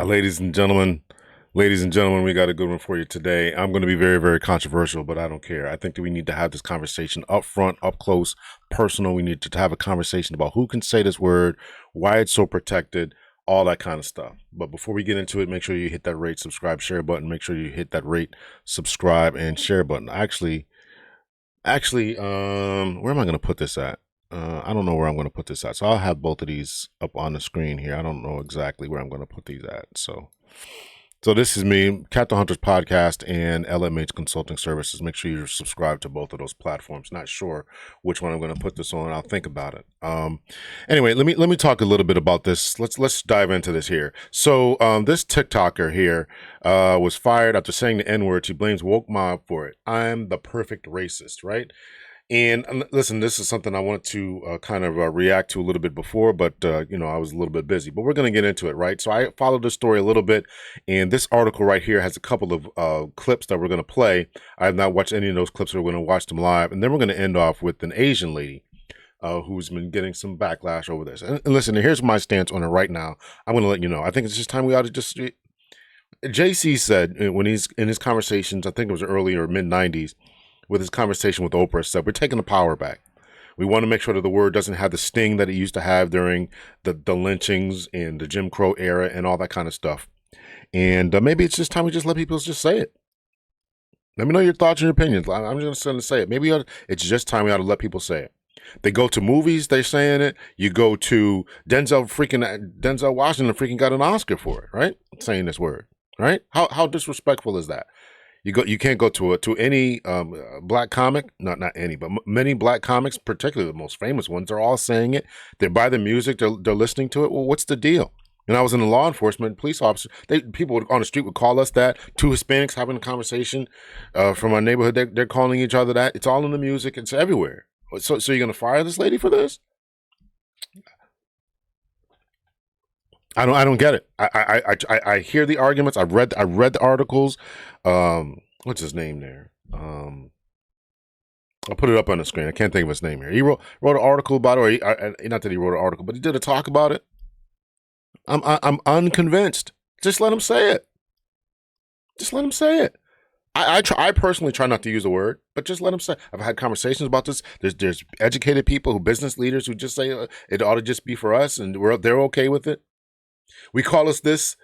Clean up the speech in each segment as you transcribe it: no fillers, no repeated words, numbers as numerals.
Ladies and gentlemen, we got a good one for you today. I'm going to be very, very controversial, but I don't care. I think that we need to have this conversation up front, up close, personal. We need to have a conversation about who can say this word, why it's so protected, all that kind of stuff. But before we get into it, make sure you hit that rate, subscribe, share button. Make sure you hit that rate, subscribe, and share button. Where am I going to put this at? I don't know where I'm going to put this at. So I'll have both of these up on the screen here. I don't know exactly where I'm going to put these at. So this is me, Cat the Hunters Podcast and LMH Consulting Services. Make sure you're subscribed to both of those platforms. Not sure which one I'm going to put this on. I'll think about it. Anyway, let me talk a little bit about this. Let's dive into this here. So this TikToker here was fired after saying the N-word. She blames woke mob for it. I'm the perfect racist, right? And listen, this is something I wanted to kind of react to a little bit before, but, I was a little bit busy. But we're going to get into it, right? So I followed the story a little bit, and this article right here has a couple of clips that we're going to play. I have not watched any of those clips. We're going to watch them live, and then we're going to end off with an Asian lady who's been getting some backlash over this. And listen, here's my stance on it right now. I'm going to let you know. I think it's just time we ought to just... JC said when he's in his conversations, I think it was early or mid-90s, with his conversation with Oprah, said, we're taking the power back. We want to make sure that the word doesn't have the sting that it used to have during the lynchings and the Jim Crow era and all that kind of stuff. And maybe it's just time we just let people just say it. Let me know your thoughts and your opinions. I'm just going to say it. Maybe it's just time we ought to let people say it. They go to movies, they're saying it. You go to Denzel Washington freaking got an Oscar for it, right? Saying this word, right? How disrespectful is that? You can't go to any black comic, not any, but many black comics, particularly the most famous ones, they're all saying it. They buy the music, they're listening to it. Well, what's the deal? And I was in the law enforcement, police officer. People on the street would call us that. Two Hispanics having a conversation from our neighborhood. They're calling each other that. It's all in the music. It's everywhere. So you're gonna fire this lady for this? I don't get it. I hear the arguments. I read the articles. What's his name there? I'll put it up on the screen. I can't think of his name here. He wrote an article about it, or not that he wrote an article, but he did a talk about it. I'm unconvinced. Just let him say it. Just let him say it. I personally try not to use the word, but just let them say. I've had conversations about this. There's educated people, business leaders who just say it ought to just be for us, and they're okay with it. We call us this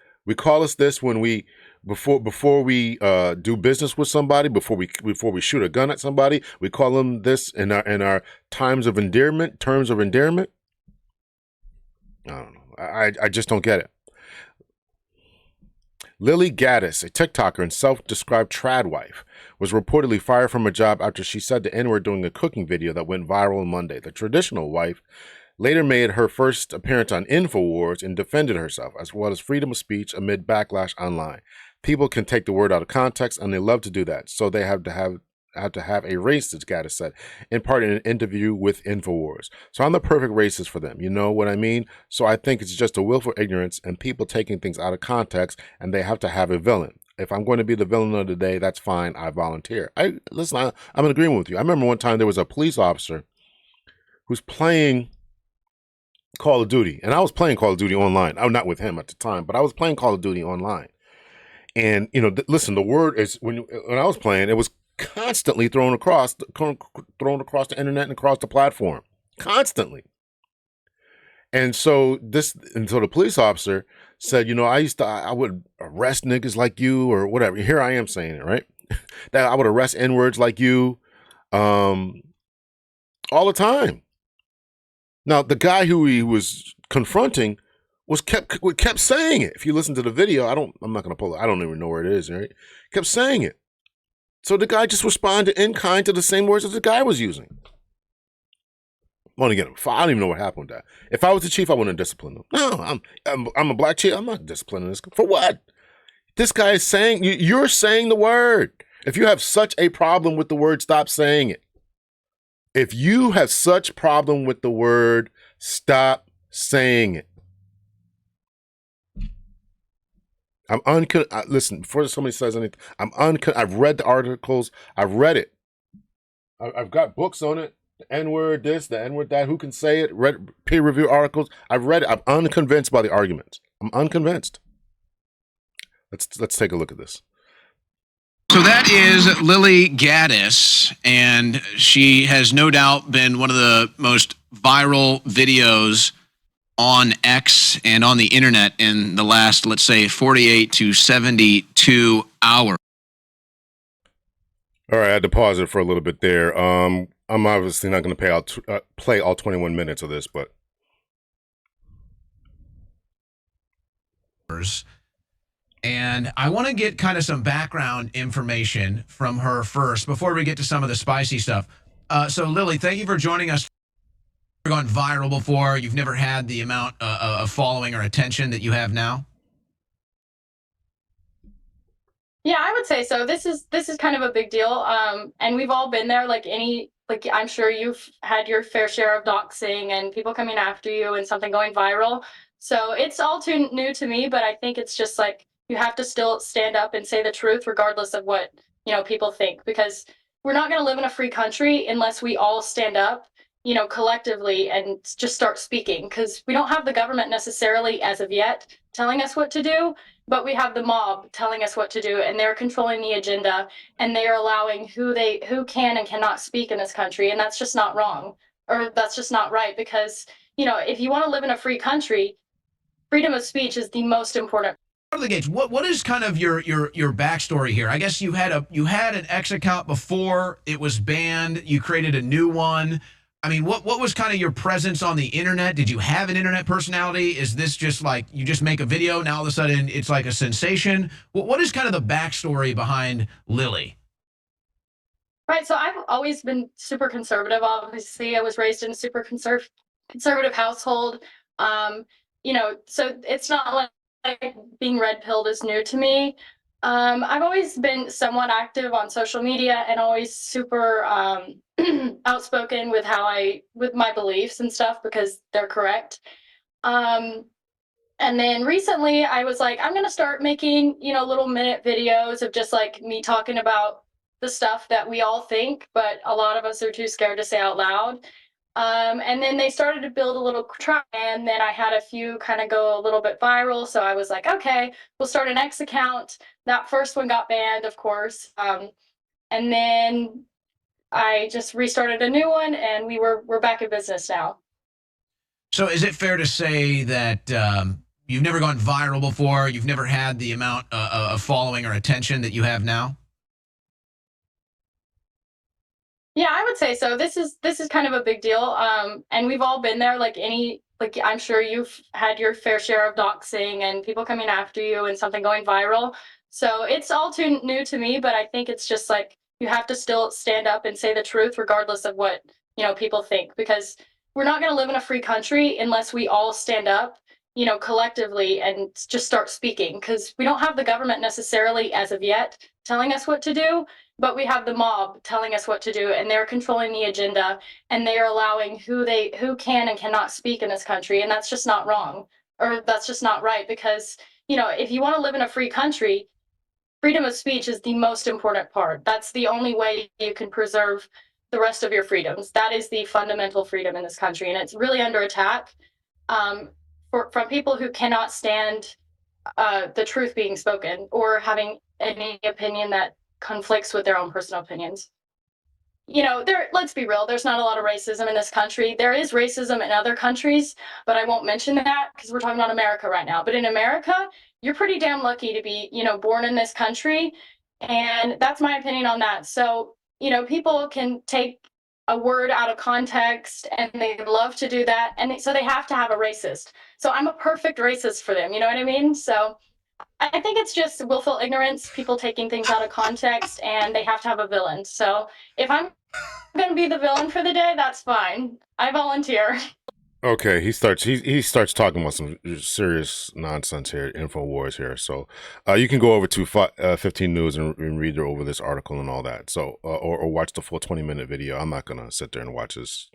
when we before we do business with somebody, before we shoot a gun at somebody. We call them this in our terms of endearment. I don't know. I just don't get it. Lillygaddis, a TikToker and self-described trad wife, was reportedly fired from a job after she said the N-word during a cooking video that went viral on Monday. The traditional wife later made her first appearance on InfoWars and defended herself, as well as freedom of speech amid backlash online. People can take the word out of context, and they love to do that, so they have to have a racist, Gaddis said, in part in an interview with InfoWars. So I'm the perfect racist for them, you know what I mean? So I think it's just a willful ignorance and people taking things out of context, and they have to have a villain. If I'm going to be the villain of the day, that's fine. I volunteer. I'm in agreement with you. I remember one time there was a police officer who's playing Call of Duty, and I was playing Call of Duty online. I'm not with him at the time, but I was playing Call of Duty online. And listen, the word is when I was playing, it was constantly thrown across the internet and across the platform, constantly. And so the police officer said, I would arrest niggas like you or whatever. Here I am saying it, right? That I would arrest N-words like you, all the time. Now, the guy who he was confronting kept saying it. If you listen to the video, I'm not going to pull it. I don't even know where it is, right? Kept saying it. So the guy just responded in kind to the same words that the guy was using. I want to get him. I don't even know what happened with that. If I was the chief, I wouldn't discipline him. No, I'm a black chief. I'm not disciplining this. For what? This guy is saying, you're saying the word. If you have such a problem with the word, stop saying it. If you have such problem with the word, stop saying it. Listen, before somebody says anything, I've read the articles. I've read it. I've got books on it. The N-word this, the N-word that. Who can say it? Read peer review articles. I've read it. I'm unconvinced by the arguments. I'm unconvinced. Let's take a look at this. So that is lillygaddis, and she has no doubt been one of the most viral videos on X and on the internet in the last, let's say, 48 to 72 hours. All right, I had to pause it for a little bit there. I'm obviously not going to play all 21 minutes of this, but and I want to get kind of some background information from her first before we get to some of the spicy stuff. So Lily, thank you for joining us. You've gone viral before. You've never had the amount of following or attention that you have now. Yeah, I would say so. This is kind of a big deal. And we've all been there, like I'm sure you've had your fair share of doxing and people coming after you and something going viral. So it's all too new to me, but I think it's just like you have to still stand up and say the truth regardless of what, people think, because we're not going to live in a free country unless we all stand up, collectively and just start speaking, because we don't have the government necessarily as of yet telling us what to do, but we have the mob telling us what to do, and they're controlling the agenda, and they are allowing who can and cannot speak in this country, and that's just not wrong, or that's just not right, because if you want to live in a free country, freedom of speech is the most important. Out of the gates, what is kind of your backstory here? I guess you had an X account before it was banned. You created a new one. I mean, what was kind of your presence on the internet? Did you have an internet personality? Is this just like you just make a video, now all of a sudden it's like a sensation? What is kind of the backstory behind Lily? Right, so I've always been super conservative. Obviously, I was raised in a super conservative household. So it's not like being red pilled is new to me. I've always been somewhat active on social media and always super outspoken with with my beliefs and stuff, because they're correct. And then recently I was like, I'm gonna start making, little minute videos of just like me talking about the stuff that we all think, but a lot of us are too scared to say out loud. And then they started to build a little tribe, and then I had a few kind of go a little bit viral. So I was like, okay, we'll start an X account. That first one got banned, of course. And then I just restarted a new one, and we're back in business now. So is it fair to say that you've never gone viral before? You've never had the amount of following or attention that you have now? Yeah, I would say so. This is kind of a big deal. And we've all been there, like I'm sure you've had your fair share of doxing and people coming after you and something going viral. So it's all too new to me, but I think it's just like you have to still stand up and say the truth regardless of what, people think, because we're not going to live in a free country unless we all stand up, collectively and just start speaking, because we don't have the government necessarily as of yet telling us what to do, but we have the mob telling us what to do, and they're controlling the agenda, and they are allowing who can and cannot speak in this country, and that's just not wrong, or that's just not right, because if you want to live in a free country, freedom of speech is the most important part. That's the only way you can preserve the rest of your freedoms. That is the fundamental freedom in this country, and it's really under attack from people who cannot stand the truth being spoken or having any opinion that conflicts with their own personal opinions. Let's be real, there's not a lot of racism in this country. There is racism in other countries, but I won't mention that because we're talking about America right now. But in America, you're pretty damn lucky to be, born in this country. And that's my opinion on that. So, people can take a word out of context, and they love to do that. And so they have to have a racist. So I'm a perfect racist for them. You know what I mean? So I think it's just willful ignorance, people taking things out of context, and they have to have a villain. So if I'm going to be the villain for the day, that's fine. I volunteer. Okay, he starts talking about some serious nonsense here, InfoWars here. So you can go over to 15 News and read over this article and all that. So or watch the full 20-minute video. I'm not gonna sit there and watch this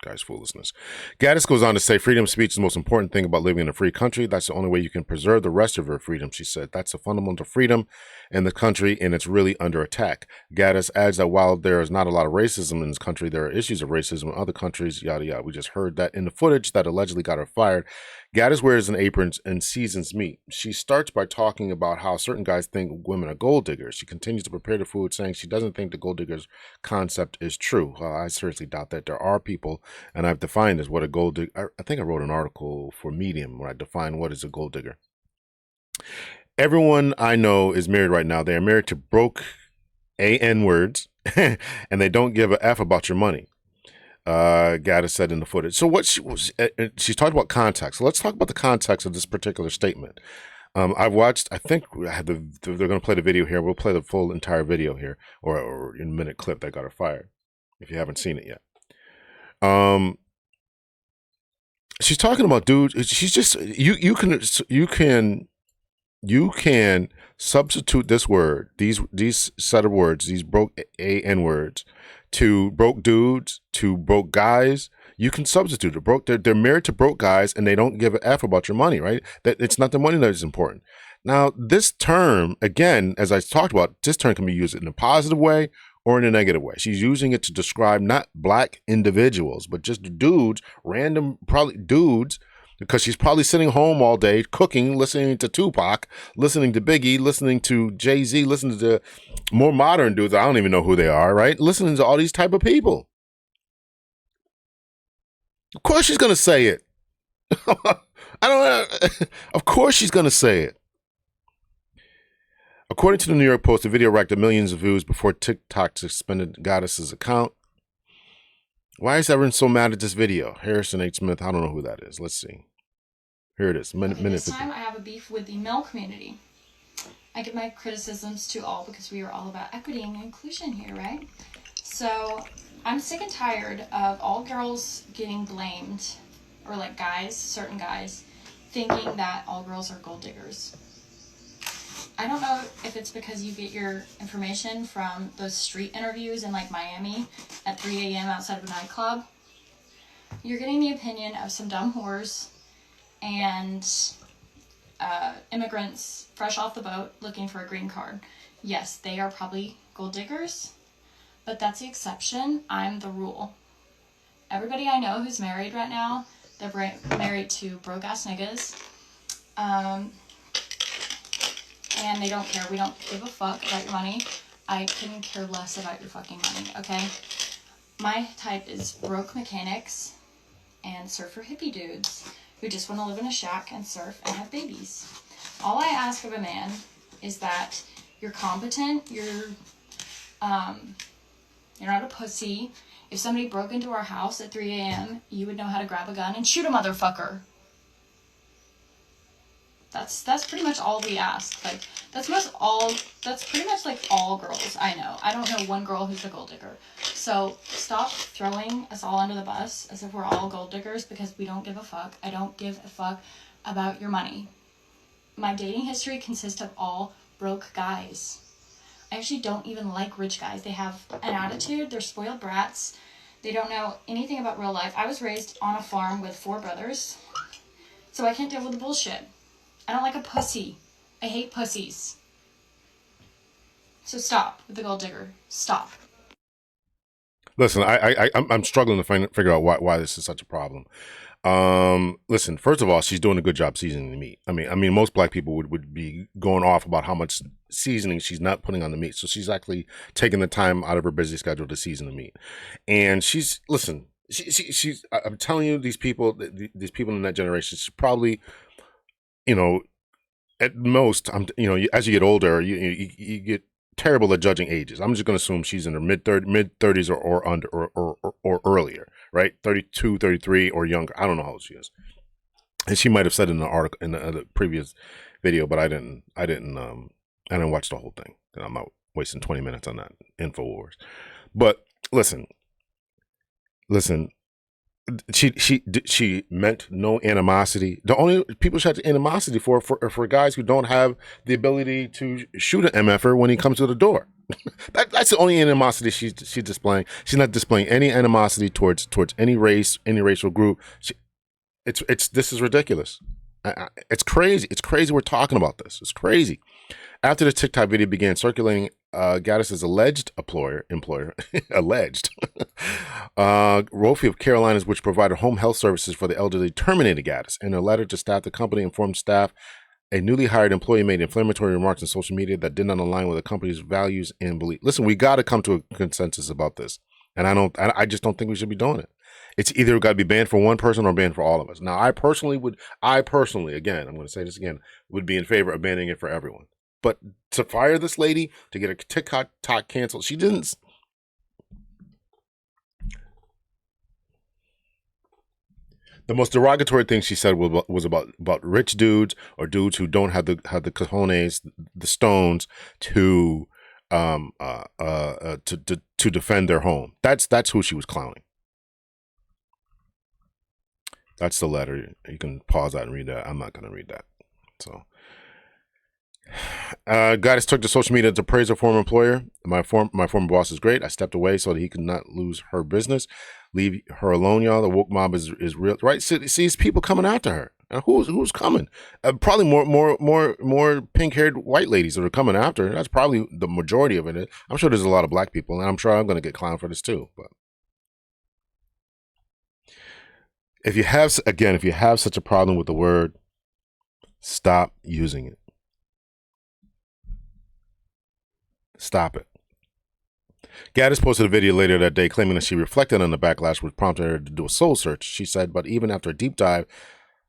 guy's foolishness. Gaddis goes on to say, freedom of speech is the most important thing about living in a free country. That's the only way you can preserve the rest of your freedom, she said. That's a fundamental freedom in the country, and it's really under attack. Gaddis adds that while there is not a lot of racism in this country, there are issues of racism in other countries, yada, yada. We just heard that in the footage that allegedly got her fired. Gaddis wears an apron and seasons meat. She starts by talking about how certain guys think women are gold diggers. She continues to prepare the food, saying she doesn't think the gold diggers concept is true. Well, I seriously doubt that. There are people, and I've defined as what a gold digger. I think I wrote an article for Medium where I defined what is a gold digger. Everyone I know is married right now. They are married to broke NWords, and they don't give a F about your money. Gaddis said in the footage. So what she's talked about context. So let's talk about the context of this particular statement. I've watched, I think they're going to play the video here. We'll play the full entire video here, or in a minute clip that got her fired, if you haven't seen it yet. She's talking about dudes. She's just, you can substitute this word, these set of words, these broke NWords, to broke dudes, to broke guys. You can substitute it. They're married to broke guys, and they don't give a F about your money, right? That it's not the money that is important. Now, this term, again, as I talked about, this term can be used in a positive way or in a negative way. She's using it to describe not black individuals, but just dudes, random, probably dudes, because she's probably sitting home all day cooking, listening to Tupac, listening to Biggie, listening to Jay-Z, listening to more modern dudes. I don't even know who they are, right? Listening to all these type of people. Of course she's going to say it. I don't know. Of course she's going to say it. According to the New York Post, the video racked up millions of views before TikTok suspended Gaddis's account. Why is everyone so mad at this video? Harrison H. Smith, I don't know who that is. Let's see. Here it is. This time I have a beef with the male community. I give my criticisms to all because we are all about equity and inclusion here, right? So I'm sick and tired of all girls getting blamed, or like guys, certain guys, thinking that all girls are gold diggers. I don't know if it's because you get your information from those street interviews in like Miami at 3 a.m. outside of a nightclub. You're getting the opinion of some dumb whores and immigrants fresh off the boat looking for a green card. Yes, they are probably gold diggers, but that's the exception. I'm the rule. Everybody I know who's married right now, they're married to broke ass niggas. And they don't care. We don't give a fuck about your money. I couldn't care less about your fucking money, okay? My type is broke mechanics and surfer hippie dudes who just want to live in a shack and surf and have babies. All I ask of a man is that you're competent, you're not a pussy. If somebody broke into our house at 3 a.m., you would know how to grab a gun and shoot a motherfucker. That's pretty much all we ask. Like, that's pretty much like all girls I know. I don't know one girl who's a gold digger. So stop throwing us all under the bus as if we're all gold diggers, because we don't give a fuck. I don't give a fuck about your money. My dating history consists of all broke guys. I actually don't even like rich guys. They have an attitude. They're spoiled brats. They don't know anything about real life. I was raised on a farm with 4 brothers, so I can't deal with the bullshit. I don't like a pussy. I hate pussies. So stop with the gold digger. Stop. Listen, I'm struggling to figure out why this is such a problem. Listen, first of all, she's doing a good job seasoning the meat. I mean, most black people would be going off about how much seasoning she's not putting on the meat. So she's actually taking the time out of her busy schedule to season the meat. And she's I'm telling you, these people in that generation, she's probably, at most, as you get older, you get terrible at judging ages. I'm just going to assume she's in her mid 30s or under or earlier, right? 32, 33 or younger. I don't know how old she is. And she might have said in the article in the previous video, but I didn't watch the whole thing. And I'm not wasting 20 minutes on that InfoWars. But listen. She meant no animosity. The only people she had animosity for guys who don't have the ability to shoot an MFer when he comes to the door. That's the only animosity she's displaying. She's not displaying any animosity towards any race, any racial group. This is ridiculous. It's crazy. It's crazy we're talking about this. It's crazy. After the TikTok video began circulating, Gaddis's alleged employer, alleged, Rofi of Carolinas, which provided home health services for the elderly, terminated Gaddis. In a letter to staff, the company informed staff a newly hired employee made inflammatory remarks on social media that did not align with the company's values and belief. Listen, we got to come to a consensus about this, and I just don't think we should be doing it. It's either got to be banned for one person or banned for all of us. Now, I personally, again, I'm going to say this again, would be in favor of banning it for everyone. But to fire this lady, to get her TikTok canceled, she didn't. The most derogatory thing she said was about rich dudes or dudes who don't have the cojones, the stones to defend their home. That's who she was clowning. That's the letter. You can pause that and read that. I'm not going to read that. So, Gaddis took to social media to praise her former employer. My former boss is great. I stepped away so that he could not lose her business. Leave her alone, y'all. The woke mob is real, right? Sees people coming after her. And who's coming? Probably more pink-haired white ladies that are coming after her. That's probably the majority of it. I'm sure there's a lot of black people, and I'm sure I'm going to get clowned for this too. But if you have such a problem with the word, stop using it. Stop it. Gaddis posted a video later that day claiming that she reflected on the backlash which prompted her to do a soul search. She said, but even after a deep dive,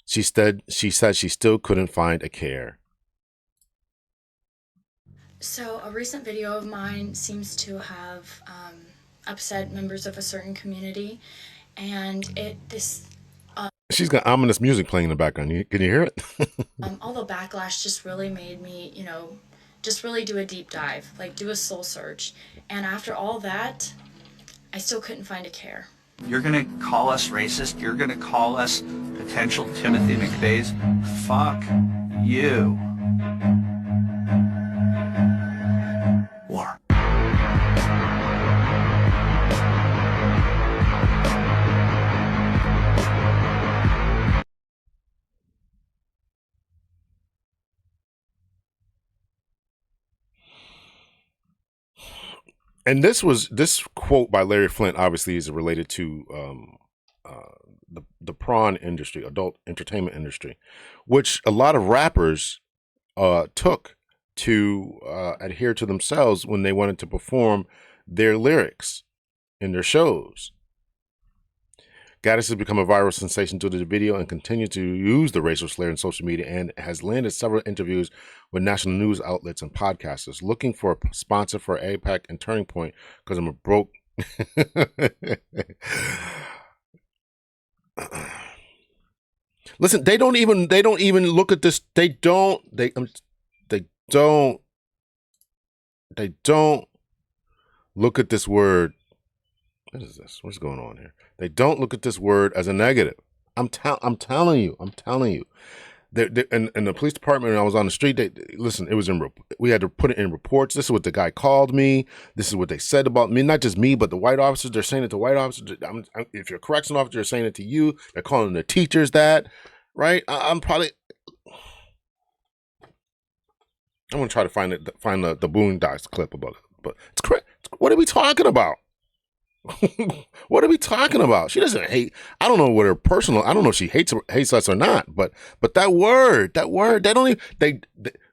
she said she still couldn't find a care. So a recent video of mine seems to have upset members of a certain community, and she's got ominous music playing in the background. Can you hear it? all the backlash just really made me, just really do a deep dive, like do a soul search. And after all that, I still couldn't find a care. You're going to call us racist? You're going to call us potential Timothy McVeighs? Fuck you. War. And this quote by Larry Flint obviously is related to the prawn industry, adult entertainment industry, which a lot of rappers took to adhere to themselves when they wanted to perform their lyrics in their shows. Gaddis has become a viral sensation due to the video and continues to use the racial slur in social media and has landed several interviews with national news outlets and podcasters. Looking for a sponsor for APAC and Turning Point because I'm a broke. Listen, they don't even look at this. They don't look at this word. What is this? What's going on here? They don't look at this word as a negative. I'm telling you. In the police department, when I was on the street, listen, it was we had to put it in reports. This is what the guy called me. This is what they said about me. Not just me, but the white officers. They're saying it to white officers. If you're a correctional officer, they're saying it to you. They're calling the teachers that, right? I'm going to try to find the Boondocks clip about it. But it's correct. What are we talking about? What are we talking about? She doesn't hate. I don't know what her personal. I don't know if she hates us or not. But that word. They don't even.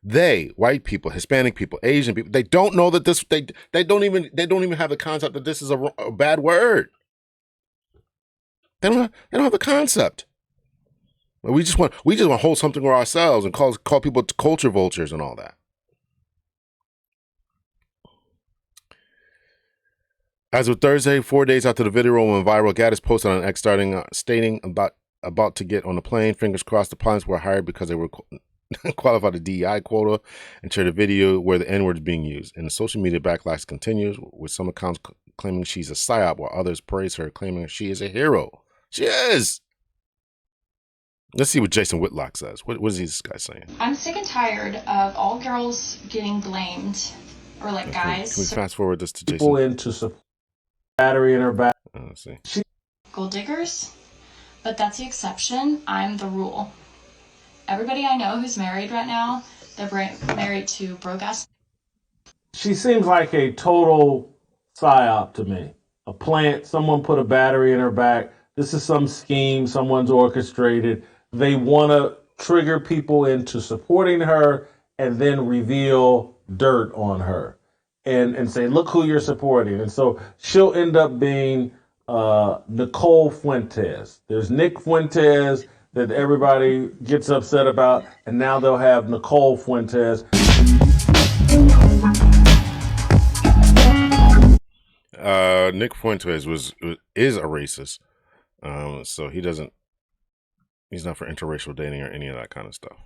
They white people, Hispanic people, Asian people. They don't know that this. They don't even have the concept that this is a bad word. They don't have the concept. We just want to hold something for ourselves and call people culture vultures and all that. As of Thursday, 4 days after the video went viral, Gaddis posted on X stating about to get on the plane. Fingers crossed the pilots were hired because they were qualified the DEI quota, and shared a video where the N-word is being used. And the social media backlash continues, with some accounts claiming she's a psyop, while others praise her, claiming she is a hero. She is! Let's see what Jason Whitlock says. What is this guy saying? I'm sick and tired of all girls getting blamed, or like guys. Can we fast forward this to Jason? People into some battery in her back. Let's see. Gold diggers, but that's the exception. I'm the rule. Everybody I know who's married right now, They're married to broadcast. She seems like a total psyop to me. A plant, someone put a battery in her back. This is some scheme someone's orchestrated. They want to trigger people into supporting her and then reveal dirt on her and say, look who you're supporting. And so she'll end up being Nicole Fuentes. There's Nick Fuentes that everybody gets upset about, and now they'll have Nicole Fuentes. Nick Fuentes is a racist, so he's not for interracial dating or any of that kind of stuff.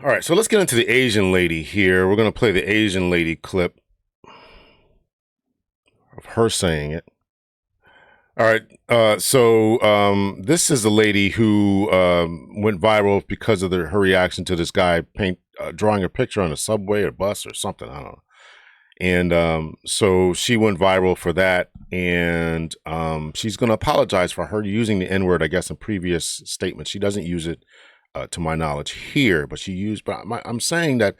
All right, so let's get into the Asian lady here. We're gonna play the Asian lady clip of her saying it. All right, so this is a lady who went viral because of her reaction to this guy drawing a picture on a subway or bus or something. I don't know. And so she went viral for that, and she's going to apologize for her using the N-word, I guess, in previous statements. She doesn't use it, to my knowledge, here, but she used. But I'm saying that,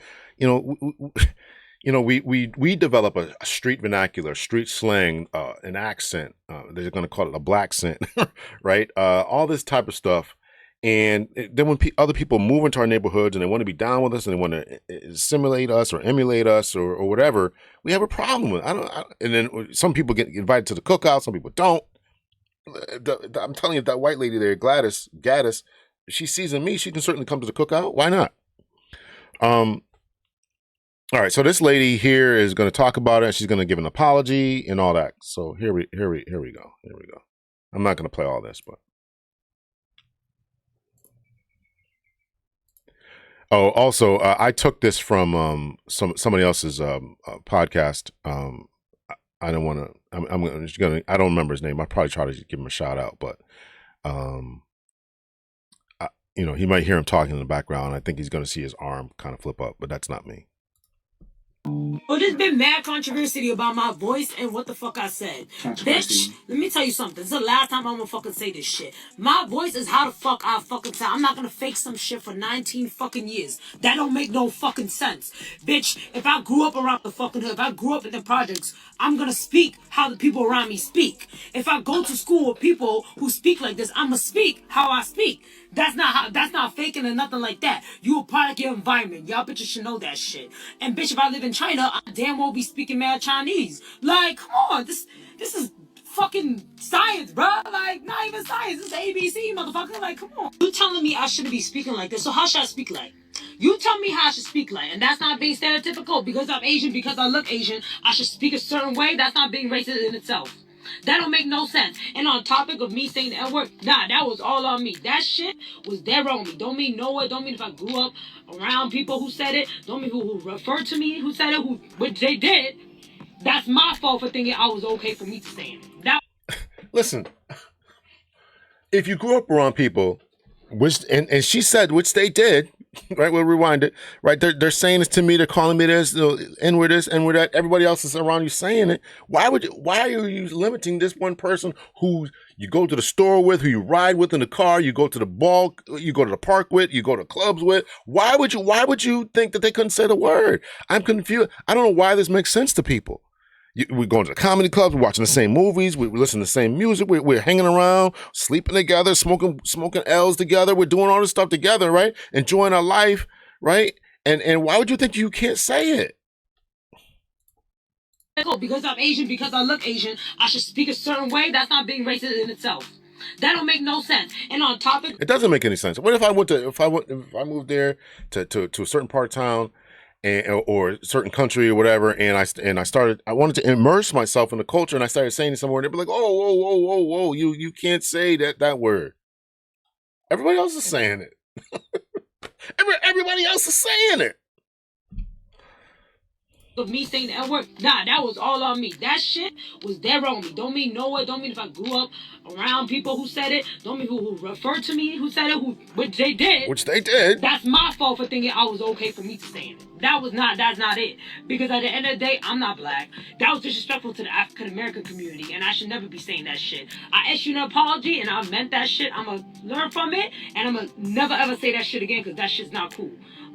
we develop a street vernacular, street slang, an accent. They're going to call it a black scent, right? All this type of stuff. And then when other people move into our neighborhoods and they want to be down with us and they want to simulate us or emulate us or whatever, we have a problem with it. And then some people get invited to the cookout, some people don't. I'm telling you, that white lady there, Gaddis, if she sees in me, she can certainly come to the cookout. Why not? All right, so this lady here is going to talk about it. She's going to give an apology and all that. So here we go. I'm not going to play all this, but. Oh, also, I took this from somebody else's podcast. I don't want to. I don't remember his name. I probably try to give him a shout out, but he might hear him talking in the background. I think he's going to see his arm kind of flip up, but that's not me. Well, there's been mad controversy about my voice and what the fuck I said. Bitch, let me tell you something. This is the last time I'm gonna fucking say this shit. My voice is how the fuck I fucking sound. I'm not gonna fake some shit for 19 fucking years. That don't make no fucking sense. Bitch, if I grew up around the fucking hood, if I grew up in the projects, I'm gonna speak how the people around me speak. If I go to school with people who speak like this, I'm gonna speak how I speak. That's not faking or nothing like that. You a product of your environment. Y'all bitches should know that shit. And bitch, if I live in China, I damn well be speaking mad Chinese. Like, come on, this is fucking science, bro. Like, not even science. This is ABC, motherfucker. Like, come on. You telling me I shouldn't be speaking like this, so how should I speak like? You tell me how I should speak like, and that's not being stereotypical. Because I'm Asian, because I look Asian, I should speak a certain way. That's not being racist in itself. That don't make no sense. And on topic of me saying the N-word, nah, that was all on me. That shit was there on me. Don't mean no it. Don't mean if I grew up around people who said it. Don't mean who referred to me who said it, which they did. That's my fault for thinking I was okay for me to say it. That. Listen, if you grew up around people, which and she said, which they did, right? We'll rewind it. Right? They're saying this to me. They're calling me this, N-word this, N-word that. Everybody else is around you saying it. Why are you limiting this one person who you go to the store with, who you ride with in the car, you go to the ball, you go to the park with, you go to clubs with? Why would you think that they couldn't say the word? I'm confused. I don't know why this makes sense to people. We're going to the comedy clubs, we're watching the same movies, we listen to the same music, we're hanging around, sleeping together, smoking L's together, we're doing all this stuff together, right? Enjoying our life, right? And why would you think you can't say it? Because I'm Asian, because I look Asian, I should speak a certain way. That's not being racist in itself. That don't make no sense. And on topic, it doesn't make any sense. What if I moved there to a certain part of town, or a certain country or whatever, and I wanted to immerse myself in the culture, and I started saying it somewhere, and they'd be like, oh, whoa, you can't say that word. Everybody else is saying it. Everybody else is saying it. Of me saying the N-word, nah, that was all on me. That shit was there on me. Don't mean no it. Don't mean if I grew up around people who said it. Don't mean who referred to me who said it, which they did. Which they did. That's my fault for thinking I was okay for me to say it. That's not it. Because at the end of the day, I'm not black. That was disrespectful to the African American community, and I should never be saying that shit. I issued an apology, and I meant that shit. I'm gonna learn from it, and I'm gonna never ever say that shit again, because that shit's not cool.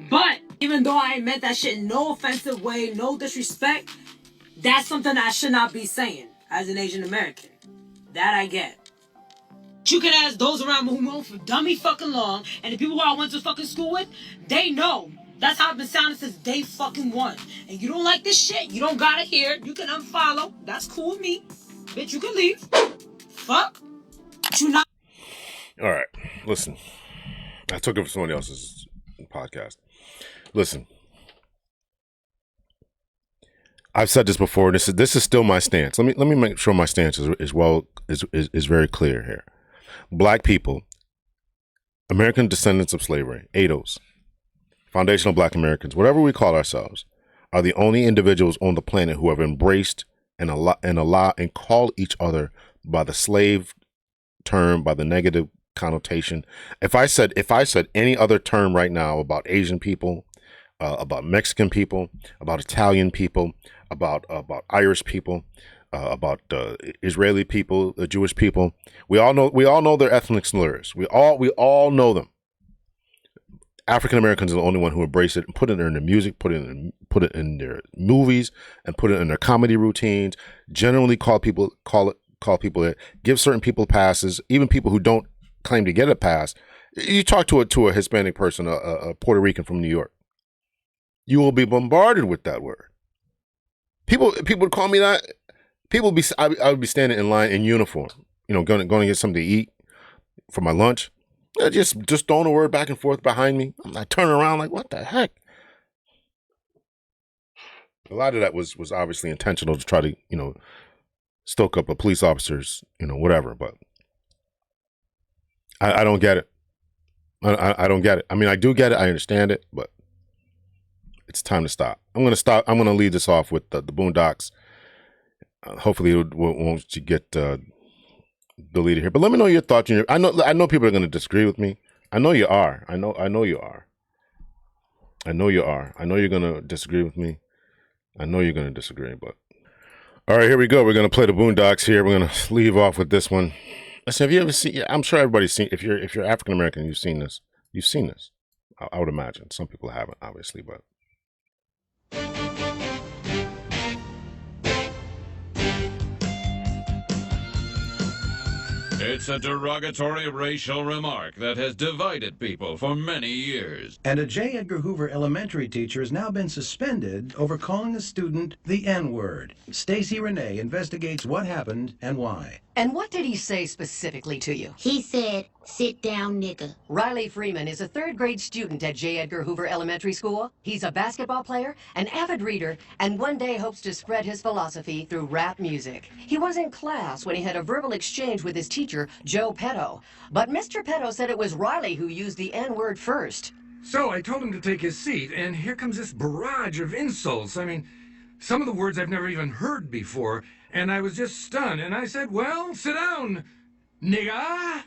But even though I ain't meant that shit in no offensive way, no disrespect, that's something I should not be saying as an Asian American. That I get. You can ask those around me who know for dummy fucking long, and the people who I went to fucking school with, they know. That's how I've been sounding since day fucking one. And you don't like this shit, you don't gotta hear it. You can unfollow. That's cool with me. Bitch, you can leave. Fuck. But you not. All right, listen. I took it from somebody else's podcast. Listen. I've said this before. This is still my stance. Let me make sure my stance is very clear here. Black people, American descendants of slavery, ADOS, foundational Black Americans, whatever we call ourselves, are the only individuals on the planet who have embraced and allow and call each other by the slave term, by the negative connotation. If I said any other term right now about Asian people, about Mexican people, about Italian people, about Irish people, about Israeli people, the Jewish people, we all know their ethnic slurs. We all know them. African Americans are the only one who embrace it and put it in their music, put it in their movies, and put it in their comedy routines. Generally, call people that, give certain people passes, even people who don't claim to get a pass. You talk to a Hispanic person, a Puerto Rican from New York, you will be bombarded with that word. People would call me that. I would be standing in line in uniform, going to get something to eat for my lunch. Just throwing a word back and forth behind me. I turn around like, what the heck? A lot of that was obviously intentional to try to, stoke up a police officer's, whatever. But I don't get it. I don't get it. I mean, I do get it. I understand it, but it's time to stop. I'm going to stop. I'm going to lead this off with the Boondocks. Hopefully it won't get deleted here. But let me know your thoughts. I know people are going to disagree with me. I know you are. I know you are. I know you are. I know you're going to disagree with me. I know you're going to disagree, but all right, here we go. We're going to play the Boondocks here. We're going to leave off with this one. Listen, have you ever seen? I'm sure everybody's seen. If you're African American, you've seen this. You've seen this. I would imagine. Some people haven't, obviously, but. It's a derogatory racial remark that has divided people for many years. And a J. Edgar Hoover elementary teacher has now been suspended over calling a student the N-word. Stacey Renee investigates what happened and why. And what did he say specifically to you? He said, "Sit down, nigga." Riley Freeman is a third-grade student at J. Edgar Hoover Elementary School. He's a basketball player, an avid reader, and one day hopes to spread his philosophy through rap music. He was in class when he had a verbal exchange with his teacher, Joe Petto. But Mr. Petto said it was Riley who used the N-word first. So I told him to take his seat, and here comes this barrage of insults. I mean, some of the words I've never even heard before, and I was just stunned. And I said, "Well, sit down, nigga."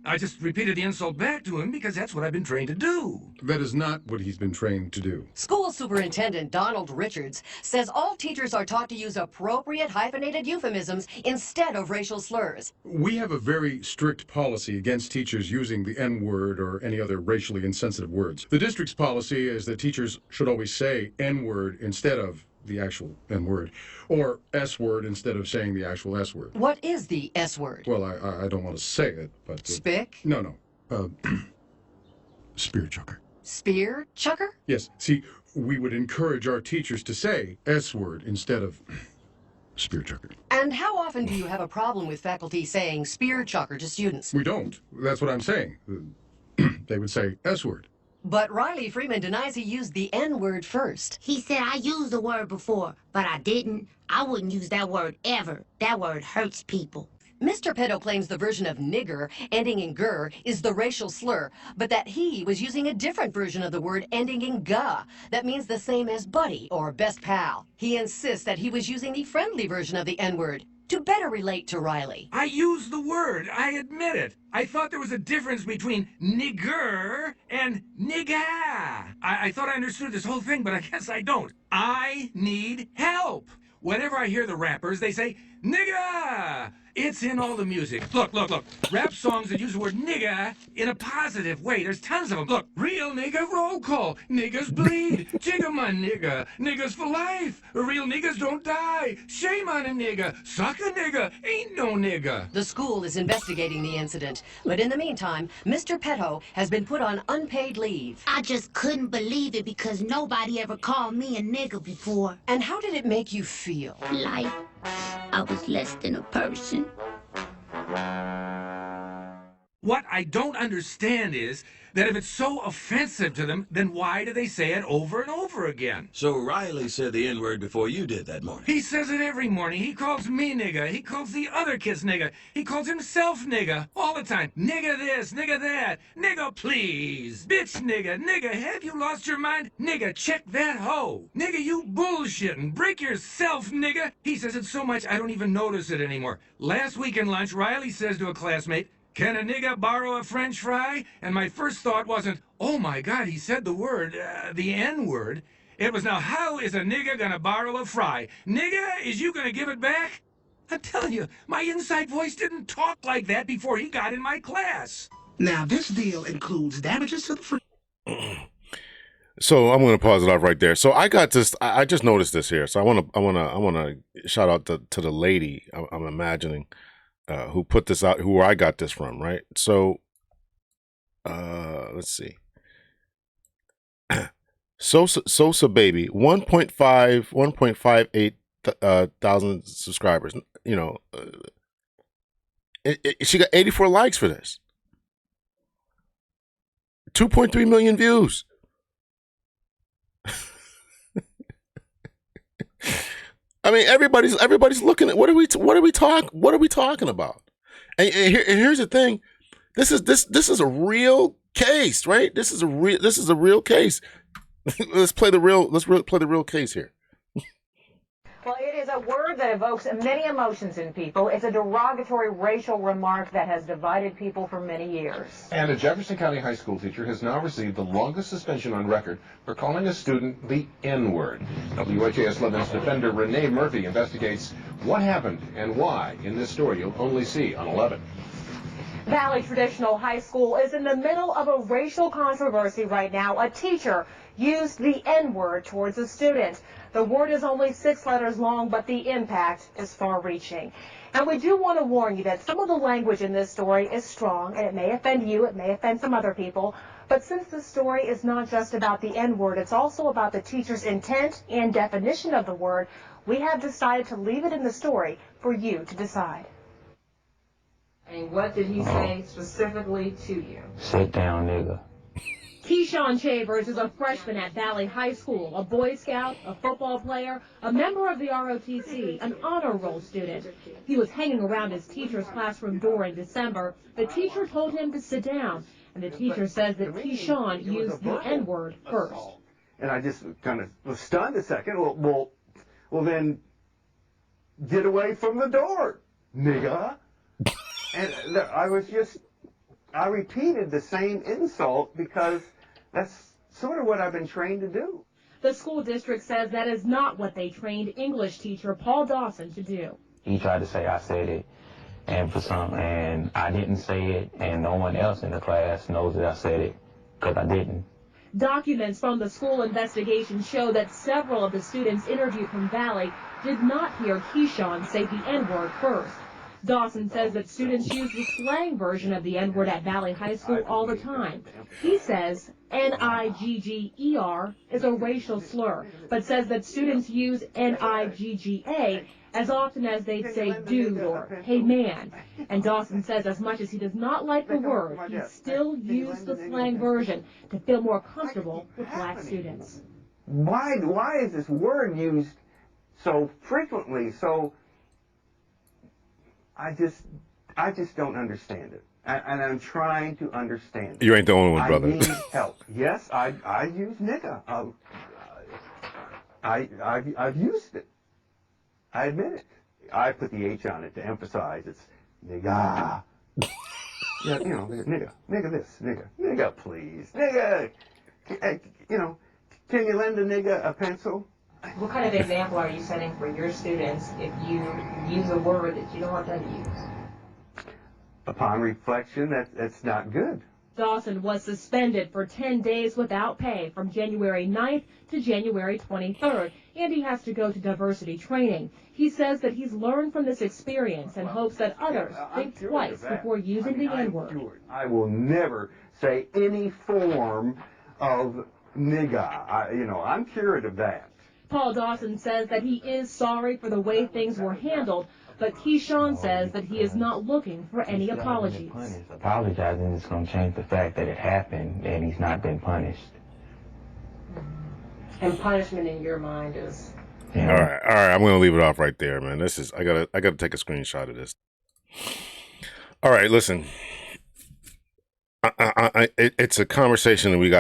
I just repeated the insult back to him because that's what I've been trained to do. That is not what he's been trained to do. School Superintendent Donald Richards says all teachers are taught to use appropriate hyphenated euphemisms instead of racial slurs. We have a very strict policy against teachers using the N-word or any other racially insensitive words. The district's policy is that teachers should always say N-word instead of the actual N-word, or S-word instead of saying the actual S-word. What is the S-word? Well, I don't want to say it, but... Spick? No. Spear chucker. Spear chucker? Yes. See, we would encourage our teachers to say S-word instead of spear chucker. And how often do you have a problem with faculty saying spear chucker to students? We don't. That's what I'm saying. They would say S-word. But Riley Freeman denies he used the N-word first. He said, "I used the word before, but I didn't. I wouldn't use that word ever. That word hurts people." Mr. Pedo claims the version of nigger ending in ger is the racial slur, but that he was using a different version of the word ending in ga that means the same as buddy or best pal. He insists that he was using the friendly version of the N-word to better relate to Riley. I used the word, I admit it. I thought there was a difference between nigger and nigga. I thought I understood this whole thing, but I guess I don't. I need help. Whenever I hear the rappers, they say, nigga! It's in all the music. Look. Rap songs that use the word nigga in a positive way. There's tons of them. Look, real nigga roll call. Niggas bleed. Jigga my nigga. Niggas for life. Real niggas don't die. Shame on a nigga. Suck a nigga. Ain't no nigga. The school is investigating the incident, but in the meantime, Mr. Pedo has been put on unpaid leave. I just couldn't believe it because nobody ever called me a nigga before. And how did it make you feel? Like I was less than a person. What I don't understand is that if it's so offensive to them, then why do they say it over and over again? So Riley said the N-word before you did that morning. He says it every morning. He calls me nigga. He calls the other kids nigga. He calls himself nigga all the time. Nigga this, nigga that. Nigga please. Bitch nigga. Nigga, have you lost your mind? Nigga, check that hoe. Nigga, you bullshitting. Break yourself, nigga. He says it so much I don't even notice it anymore. Last week in lunch, Riley says to a classmate, "Can a nigga borrow a French fry?" And my first thought wasn't, oh my God, he said the word, the N-word. It was, now how is a nigga gonna borrow a fry? Nigga, is you gonna give it back? I'm telling you, my inside voice didn't talk like that before he got in my class. Now, this deal includes damages to the free. So I'm going to pause it off right there. So I got this. I just noticed this here. So I want to shout out to the lady. I'm imagining who put this out, who I got this from, right? So let's see. Sosa baby, 1.58 thousand subscribers. You know, she got 84 likes for this. 2.3 million views. I mean, everybody's looking at what are we talking about? And here's the thing, this is a real case, right? This is a real case. Let's play the real case here. Well, it is a word that evokes many emotions in people. It's a derogatory racial remark that has divided people for many years. And a Jefferson County high school teacher has now received the longest suspension on record for calling a student the N-word. WHAS 11's defender Renee Murphy investigates what happened and why in this story you'll only see on 11. Valley Traditional High School is in the middle of a racial controversy right now. A teacher used the N-word towards a student. The word is only 6 letters long, but the impact is far-reaching. And we do want to warn you that some of the language in this story is strong, and it may offend you, it may offend some other people. But since the story is not just about the N-word, it's also about the teacher's intent and definition of the word, we have decided to leave it in the story for you to decide. And what did he say specifically to you? Sit down, nigga. Keyshawn Chambers is a freshman at Valley High School, a Boy Scout, a football player, a member of the ROTC, an honor roll student. He was hanging around his teacher's classroom door in December. The teacher told him to sit down, and the teacher says that Keyshawn used the N-word first. And I just kind of was stunned a second. Well, then get away from the door, nigga. And I repeated the same insult because that's sort of what I've been trained to do. The school district says that is not what they trained English teacher Paul Dawson to do. He tried to say I said it, and I didn't say it, and no one else in the class knows that I said it because I didn't. Documents from the school investigation show that several of the students interviewed from Valley did not hear Keyshawn say the N-word first. Dawson says that students use the slang version of the N-word at Valley High School all the time. He says N-I-G-G-E-R is a racial slur, but says that students use N-I-G-G-A as often as they'd say dude or hey man. And Dawson says as much as he does not like the word, he still used the slang version to feel more comfortable with black students. Why is this word used so frequently? So I just don't understand it. And I'm trying to understand it. You ain't the only one, I brother. need help. Yes, I use nigga. I've used it. I admit it. I put the H on it to emphasize it's nigga. Yeah, you know, nigga this, nigga please, nigga. You know, can you lend a nigga a pencil? What kind of example are you setting for your students if you use a word that you don't want them to use? Upon reflection, that's not good. Dawson was suspended for 10 days without pay from January 9th to January 23rd, and he has to go to diversity training. He says that he's learned from this experience and hopes that others think twice before using the N-word. I will never say any form of nigga. I'm cured of that. Paul Dawson says that he is sorry for the way things were handled, but Keyshawn says that he is not looking for any apologies. Apologizing is going to change the fact that it happened and he's not been punished. And punishment in your mind is... All right. I'm gonna leave it off right there, man. This is I gotta take a screenshot of this. All right, listen. It's a conversation that we're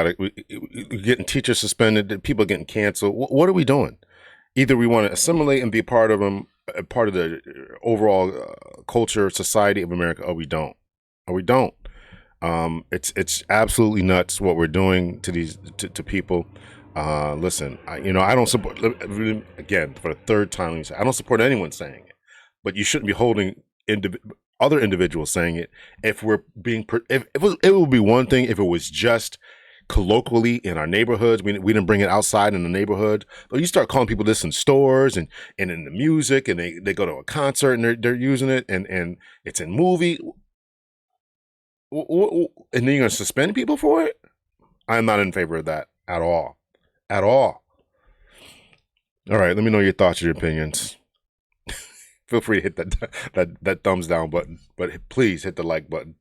getting teachers suspended, people getting canceled. What are we doing? Either we want to assimilate and be part of them, part of the overall culture, society of America, or we don't. It's absolutely nuts what we're doing to these to people. Listen, I don't support. Again, for the third time, I don't support anyone saying it, but you shouldn't be holding other individuals saying it. If we're being, it would be one thing if it was just colloquially in our neighborhoods. We didn't bring it outside in the neighborhood. But you start calling people this in stores and in the music, and they go to a concert and they're using it, and it's in movie. And then you're gonna suspend people for it? I'm not in favor of that at all. All right, let me know your thoughts, your opinions. Feel free to hit that thumbs down button, but please hit the like button.